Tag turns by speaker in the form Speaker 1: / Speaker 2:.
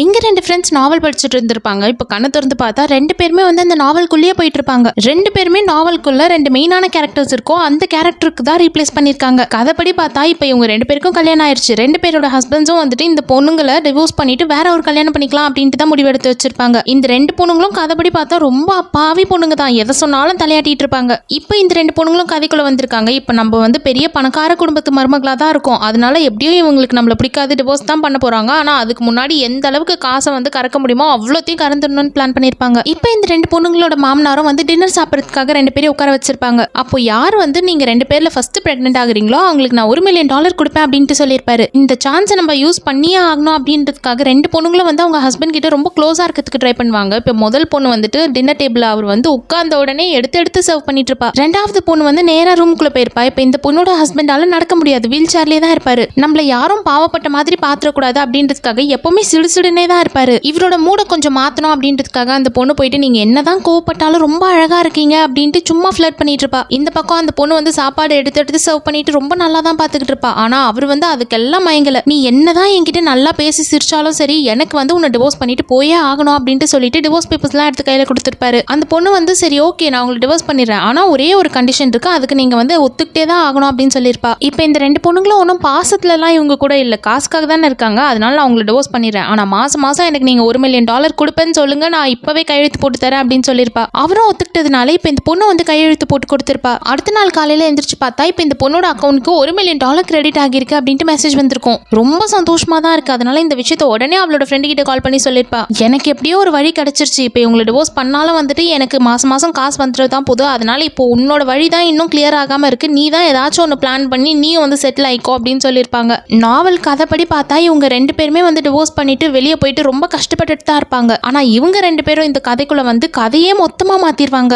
Speaker 1: இங்க 2 ஃப்ரெண்ட்ஸ் நாவல் படிச்சுட்டு இருந்திருப்பாங்க. இப்போ கண்ணை திறந்து பார்த்தா 2 பேருமே வந்து அந்த நாவல்குள்ளேயே போயிட்டு இருப்பாங்க. 2 பேருமே நாவல்குள்ள 2 மெயினான கேரக்டர்ஸ் இருக்கும். அந்த கேரக்டருக்கு தான் ரீப்ளேஸ் பண்ணிருக்காங்க. கதைப்படி பார்த்தா இப்போ இவங்க 2 பேருக்கும் கல்யாணம் ஆயிடுச்சு. 2 பேரோட ஹஸ்பண்ட்ஸும் வந்துட்டு இந்த பொண்ணுங்களை டிவோர்ஸ் பண்ணிட்டு வேற ஒரு கல்யாணம் பண்ணிக்கலாம் அப்படின்ட்டு தான் முடிவெடுத்து வச்சிருப்பாங்க. இந்த 2 பொண்ணுங்களும் கதைப்படி பார்த்தா ரொம்ப பாவி பொண்ணுங்க தான். எதை சொன்னாலும் தலையாட்டிட்டு இருப்பாங்க. இப்போ இந்த 2 பொண்ணுங்களும் கதைக்குள்ள வந்திருக்காங்க. இப்போ நம்ம வந்து பெரிய பணக்கார குடும்பத்து மருமகளா தான் இருக்கும். அதனால எப்படியும் இவங்களுக்கு நம்மள பிடிக்காது, டிவோர்ஸ் தான் பண்ண போறாங்க. ஆனா அதுக்கு முன்னாடி எந்த அளவுக்கு காசை வந்து கறக்க முடியுமோ அவ்வளோத்தையும் கறந்துடணும்னு பிளான் பண்ணிருப்பாங்க. இப்போ இந்த 2 பொண்ணுங்களோட மாமனாரும் வந்து டின்னர் சாப்பிட்றதுக்காக 2 பேரும் உட்கார வச்சிருப்பாங்க. அப்போ யார் வந்து நீங்க 2 பேர்ல ஃபர்ஸ்ட் பிரெக்னென்ட் ஆகுறீங்களோ அவங்களுக்கு நான் $1 மில்லியன் கொடுப்பேன் அப்படின்ட்டு சொல்லியிருப்பாரு. இந்த சான்ஸை நம்ம யூஸ் பண்ணியே ஆகணும் அப்படின்றதுக்காக 2 பொண்ணுங்களும் வந்து அவங்க ஹஸ்பண்ட் கிட்ட ரொம்ப க்ளோஸா இருக்கிறதுக்கு ட்ரை பண்ணுவாங்க. இப்போ முதல் பொண்ணு வந்துட்டு டின்னர் டேபிள் அவர் வந்து உட்கார்ந்த உடனே எடுத்து சர்வ் பண்ணிட்டு இருப்பா. 2வது பொண்ணு வந்து நேரா ரூமுக்குள்ள போயிருப்பா. இப்போ இந்த பொண்ணோட ஹஸ்பண்டால நடக்க முடியாது, வீல் சேர்லயே தான் இருப்பாரு. நம்மள யாரும் பாவப்பட்ட மாதிரி பாத்திரக்கூடாது அப்படின்றதுக்காக எப்பவுமே சிடுசிடுனே தான் இருப்பாரு. இவரோட மூட கொஞ்சம் மாத்தணும் அப்படின்றதுக்காக அந்த பொண்ணு போயிட்டு நீங்க என்னதான் கோவப்பட்டாலும் ரொம்ப அழகா இருக்கீங்க அப்படின்ட்டு சும்மா ஃபிளர்ட் பண்ணிட்டு இருப்பா. இந்த பக்கம் அந்த பொண்ணு வந்து சாப்பாடு எடுத்து சர்வ் பண்ணிட்டு ரொம்ப நல்லா தான் பாத்துக்கிட்டு இருப்பா. ஆனா அவர் வந்து அதுக்கெல்லாம் மயங்கல. நீ என்னதான் என்கிட்ட நல்லா பேசி சிரிச்சாலும் சரி, எனக்கு வந்து உன்னை டிவோர்ஸ் பண்ணிட்டு போயே ஆகணும் அப்படின்ட்டு சொல்லிட்டு டிவோர்ஸ் பேப்பர்ஸ் எல்லாம் எடுத்து கையில கொடுத்துருப்பாரு. அந்த பொண்ணு வந்து சரி ஓகே நான் உங்களுக்கு டிவோர்ஸ் பண்ணிடுறேன், ஆனா ஒரே ஒரு கண்டிஷன் இருக்கு, அதுக்கு நீங்க வந்து ஒத்துக்கிட்டே தான் ஆகணும் அப்படின்னு சொல்லியிருப்பா. இப்போ இந்த 2 பொண்ணுங்களும் ஒன்றும் பாசத்துல எல்லாம் இவங்க கூட இல்ல, காசுக்காக தானே இருக்காங்க. அதனால நான் உங்களை டிவோர்ஸ் பண்ணிடுறேன், ஆனா மாசம் எனக்கு நீங்க $1 மில்லியன் கொடுப்பேன்னு சொல்லுங்க, நான் இப்பவே கையெழுத்து போட்டு தரேன் அப்படின்னு சொல்லியிருப்பா. அவரும் ஒத்துக்கிட்டதுனால இப்போ இந்த பொண்ணு வந்து கையெழுத்து போட்டு கொடுத்திருப்பா. அடுத்த நாள் காலையில எந்திரிச்சு பார்த்தா இப்போ இந்த பொண்ணோட அக்கௌண்ட்க்கு $1 மில்லியன் கிரெடிட் ஆகிருக்கு அப்படின்ட்டு மெசேஜ் வந்திருக்கும். ரொம்ப சந்தோஷமா தான் இருக்கு. அதனால இந்த விஷயத்த உடனே அவளோட ஃப்ரெண்டு கிட்ட கால் பண்ணி சொல்லியிருப்பா. எனக்கு எப்படியோ ஒரு வழி கிடைச்சிருச்சு, இப்போ இவங்களை டிவோர்ஸ் பண்ணாலும் வந்துட்டு எனக்கு மாசம் காசு வந்துட்டு தான் போதும். அதனால இப்போ உன்னோட வழி தான் இன்னும் கிளியர் ஆகாம இருக்கு, நீ தான் ஏதாச்சும் ஒன்று பிளான் பண்ணி நீயும் வந்து செட்டில் ஆயிக்கோ அப்படின்னு சொல்லியிருப்பாங்க. நாவல் கதைப்படி பார்த்தா இவங்க 2 பேருமே வந்து டிவோர்ஸ் பண்ணிட்டு வெளியே போயிட்டு ரொம்ப கஷ்டப்பட்டுட்டு தான் இருப்பாங்க. ஆனா இவங்க 2 பேரும் இந்த கதைக்குள்ள வந்து கதையே மொத்தமா மாத்திருவாங்க.